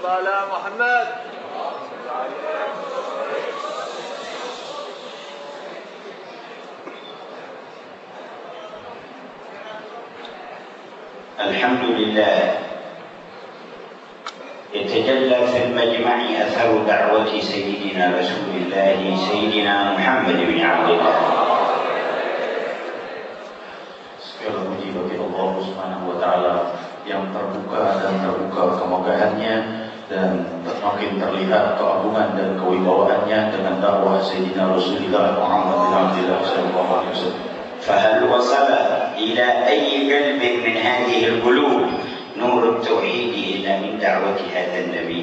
على محمد. الحمد لله يتجلى في المجمع أثر دعوة سيدنا رسول الله سيدنا محمد بن عبد الله. Segala puji bagi Allah Subhanahu wa taala yang terbuka dan terbuka kemegahannya dan makin terlihat keagungan dan kewibawaannya dengan dakwah Sayyidina Rasulullah Muhammad bin Abdullah sallallahu alaihi wasallam. فهل وصل إلى أي قلب من هذه القلوب نور التوحيد إلا من دعوة هذا النبي؟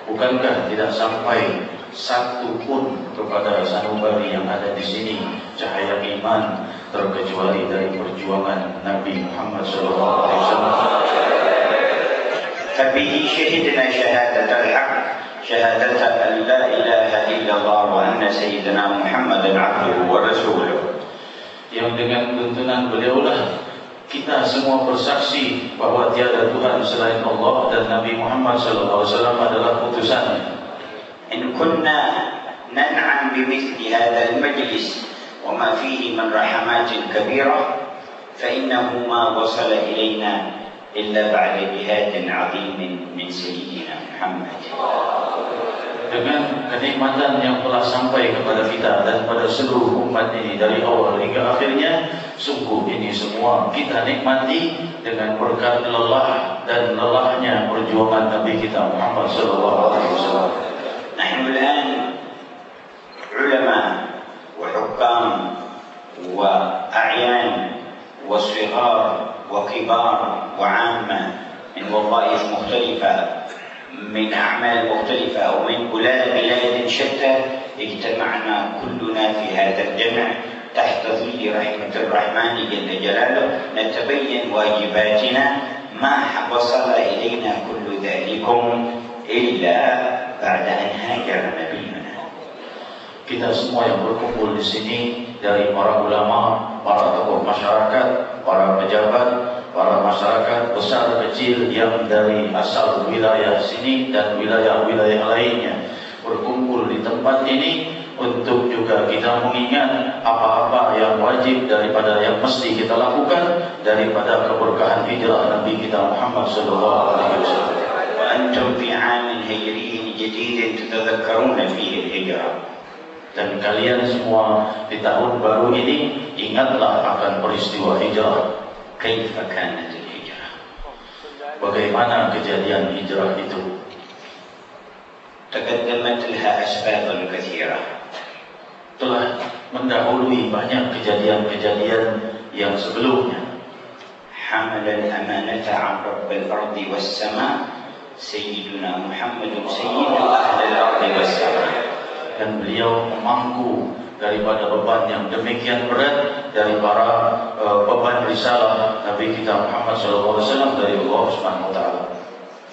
Bukankah tidak sampai satu pun kepada sanubari yang ada di sini cahaya iman terkecuali dari perjuangan Nabi Muhammad sallallahu alaihi wasallam. فبه شهدنا شهادة الحق شهادة أن لا إله إلا الله وأن سيدنا محمد عبده ورسوله. Yang dengan tuntunan beliaulah kita semua bersaksi bahwa tiada Tuhan selain Allah dan Nabi Muhammad sallallahu alaihi wasallam adalah utusannya. إن كنا ننعم بمثل هذا المجلس وما فيه من رحمات كبيرة فإنه ما وصل إلينا إلا بعد جهاد عظيم من سيدنا محمد. Dengan kenikmatan yang telah sampai kepada kita dan pada seluruh umat ini dari awal hingga akhirnya, sungguh ini semua kita nikmati dengan berkat lelah dan lelahnya perjuangan Nabi kita Muhammad sallallahu alaihi wasallam. نحن الآن علماء وحكام وأعيان وصغار وكبار وعامة من وظائف مختلفة من أعمال مختلفة أو من بلاد شتى اجتمعنا كلنا في هذا الجمع تحت ظل رحمة الرحمن جل جلاله نتبين واجباتنا ما وصل إلينا كل ذلكم إلا بعد أن هاجر نبينا. Kita semua yang berkumpul di sini dari para ulama, para tokoh masyarakat, para pejabat, para masyarakat besar kecil yang dari asal wilayah sini dan wilayah-wilayah lainnya berkumpul di tempat ini untuk juga kita mengingat apa-apa yang wajib daripada yang mesti kita lakukan daripada keberkahan hijrah Nabi kita Muhammad sallallahu alaihi wasallam. Wa antum fi 'amin hijriyin jadid tatadhakkaruna fihi al-hijrah. Dan kalian semua di tahun baru ini ingatlah akan peristiwa hijrah. Kaifa kanat al-hijrah? Bagaimana kejadian hijrah itu? Taqaddamat laha asbab katsira. Telah mendahului banyak kejadian-kejadian yang sebelumnya. Hamala al-amanata 'an rabbil ardi was sama sayyiduna Muhammadun sayyidu ahli al-ardi was sama. Dan beliau memangku daripada beban yang demikian berat dari para beban risalah Nabi kita Muhammad sallallahu alaihi wasallam dari Allah Subhanahu wa taala.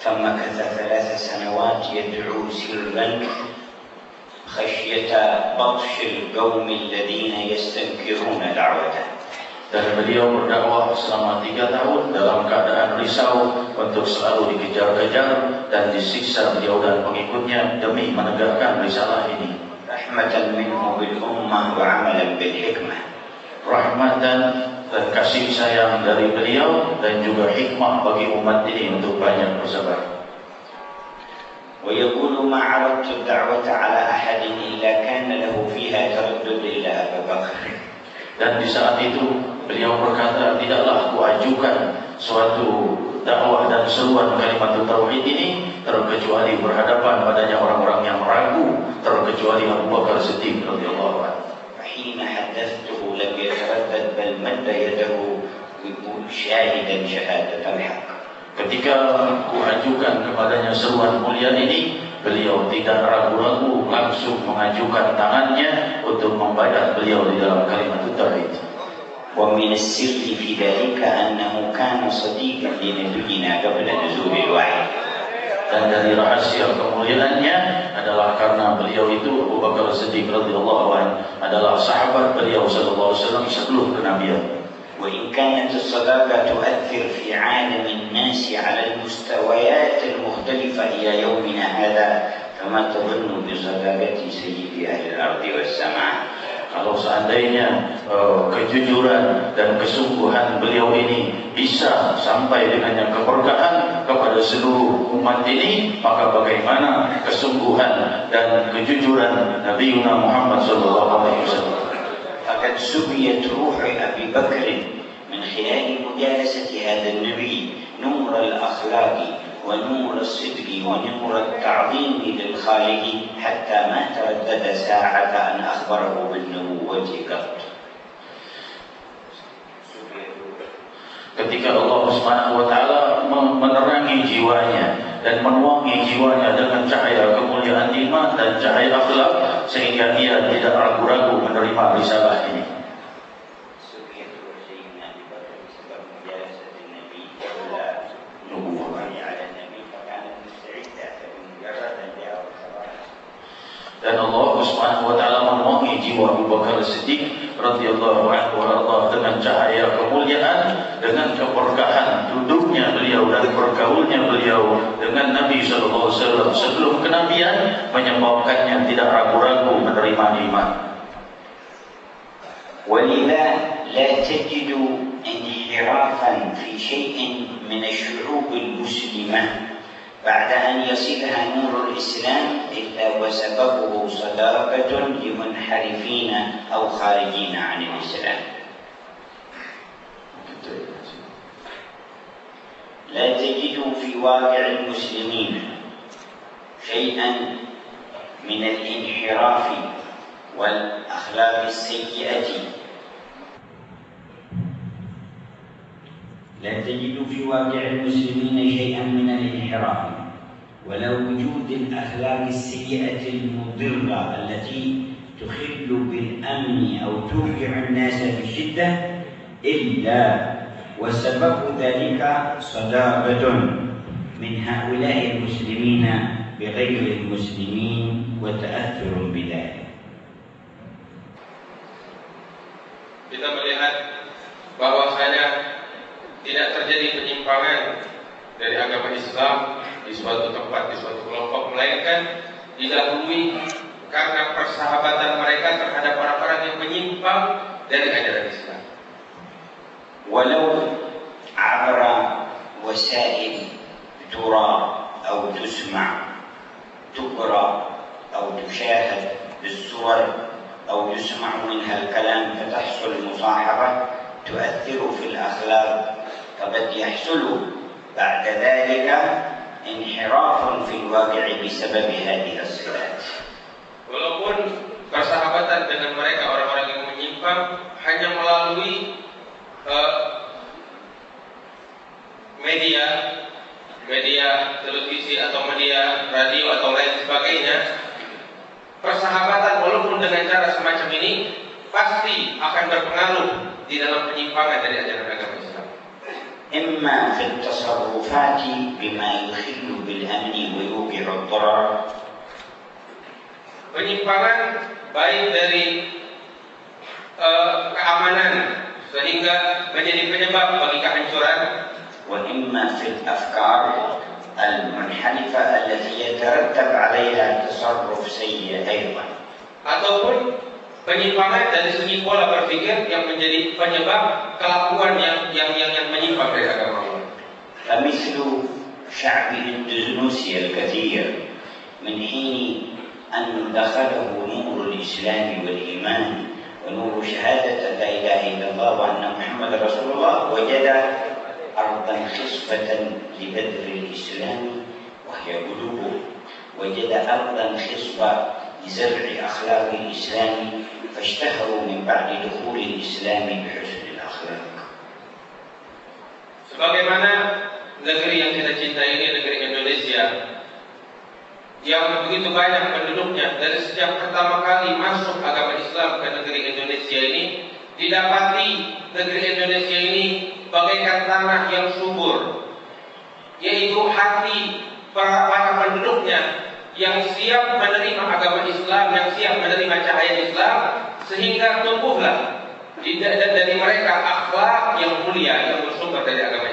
فمكث 3 سنوات يدعو سرا خشية بطش القوم الذين يستنكرون دعوته. Dan beliau berdakwah selama 3 tahun dalam keadaan risau untuk selalu dikejar-kejar dan disiksa beliau dan pengikutnya demi menegakkan risalah ini. Rahmatan minhu bil ummah wa amalan bil hikmah. Rahmatan dan kasih sayang dari beliau dan juga hikmah bagi umat ini untuk banyak bersabar. Wa yaqulu ma 'aradtu ad-da'wata 'ala ahadin illa kana lahu fiha taraddud illa Abu Bakar. Dan di saat itu beliau berkata, tidaklah aku ajukan suatu dakwah dan seruan kalimat tauhid ini terkecuali berhadapan padanya orang-orang yang ragu, terkecuali Abu Bakar Siddiq radhiyallahu anhu. Hina haddathtuhu lam yataraddad bal madda yadahu syahidan syahadatal haqq. Ketika aku ajukan kepadanya seruan mulia ini, beliau tidak ragu-ragu langsung mengajukan tangannya untuk membayar beliau di dalam kalimat tauhid. ومن السر في ذلك أنه كان صديقا لنبينا قبل نزول الوحي. Dan dari rahasia kemuliaannya adalah karena beliau itu Abu Bakar Siddiq radhiyallahu anhu adalah sahabat beliau sallallahu alaihi wasallam sebelum kenabian. وإن كانت الصداقة تؤثر في عالم الناس على المستويات المختلفة إلى يومنا هذا، فما تظن بصداقة سيد أهل الأرض والسماء؟ Kalau seandainya kejujuran dan kesungguhan beliau ini bisa sampai dengan yang keberkahan kepada seluruh umat ini, maka bagaimana kesungguhan dan kejujuran Nabi Muhammad SAW? فقد سميت روح أبي بكر من خلال مجالسة هذا النبي نور الأخلاق ونور الصدق ونور التعظيم للخالق، حتى ما تردد ساعة أن أخبره بالنبوة قط. Ketika Allah Subhanahu wa taala menerangi jiwanya dan menuangi jiwanya dengan cahaya kemuliaan iman dan cahaya akhlak, sehingga ia tidak ragu-ragu menerima risalah ini. Dan Allah Subhanahu wa taala menuangi jiwa Abu Bakar Siddiq radhiyallahu anhu dengan cahaya kemuliaan, dengan keberkahan duduknya beliau dan bergaulnya beliau dengan Nabi sallallahu alaihi wasallam sebelum kenabian, menyebabkannya tidak ragu-ragu menerima iman. ولذا لا تجد انحرافا في شيء من الشعوب المسلمة بعد أن يصلها نور الإسلام إلا وسببه صداقة لمنحرفين أو خارجين عن الإسلام. لا تجد في واقع المسلمين شيئا من الانحراف والأخلاق السيئة. لا تجد في واقع المسلمين شيئا من الانحراف ولا وجود الأخلاق السيئة المضرة التي تخل بالأمن أو توقع الناس في الشدة إلا وسبب ذلك صداقة من هؤلاء المسلمين بغير المسلمين وتأثر بذلك. Kita melihat bahwasanya tidak terjadi penyimpangan dari agama Islam di suatu tempat, di suatu kelompok, melainkan didahului karena persahabatan mereka terhadap orang-orang yang menyimpang dari ajaran Islam. ولو عبر وسائل ترى أو تسمع، تقرأ أو تشاهد بالصور أو يسمع منها الكلام فتحصل مصاحبة تؤثر في الأخلاق، فقد يحصل بعد ذلك انحراف في الواقع بسبب هذه الصلات. Walaupun persahabatan dengan mereka orang-orang yang menyimpang hanya melalui media televisi atau media radio atau lain sebagainya, persahabatan walaupun dengan cara semacam ini pasti akan berpengaruh di dalam penyimpangan dari ajaran agama Islam. إما في التصرفات بما يخل بالأمن ويوقع الضرر. Penyimpangan baik dari keamanan sehingga menjadi penyebab bagi kehancuran. وإما في الأفكار المنحرفة التي يترتب عليها تصرف سيء أيضا. Ataupun penyimpangan dari segi pola berpikir yang menjadi penyebab kelakuan yang menyimpang dari agama Allah. فمثل شعب إندونيسيا الكثير من حين أن دخله نور الإسلام والإيمان ونور شهادة لا إله إلا الله وأن محمد رسول الله، وجد أرضا خصبة لبذر الإسلام وهي قلوبه، وجد أرضا خصبة لزرع أخلاق الإسلام، فاشتهروا من بعد دخول الإسلام بحسن الأخلاق. Sebagaimana negeri yang kita cintai ini, negeri Indonesia, yang begitu banyak penduduknya, dari sejak pertama kali masuk agama Islam ke negeri Indonesia ini, didapati negeri Indonesia ini bagaikan tanah yang subur, yaitu hati para penduduknya yang siap menerima agama Islam, yang siap menerima cahaya Islam, sehingga tumbuhlah dari mereka akhlak yang mulia yang bersumber dari agama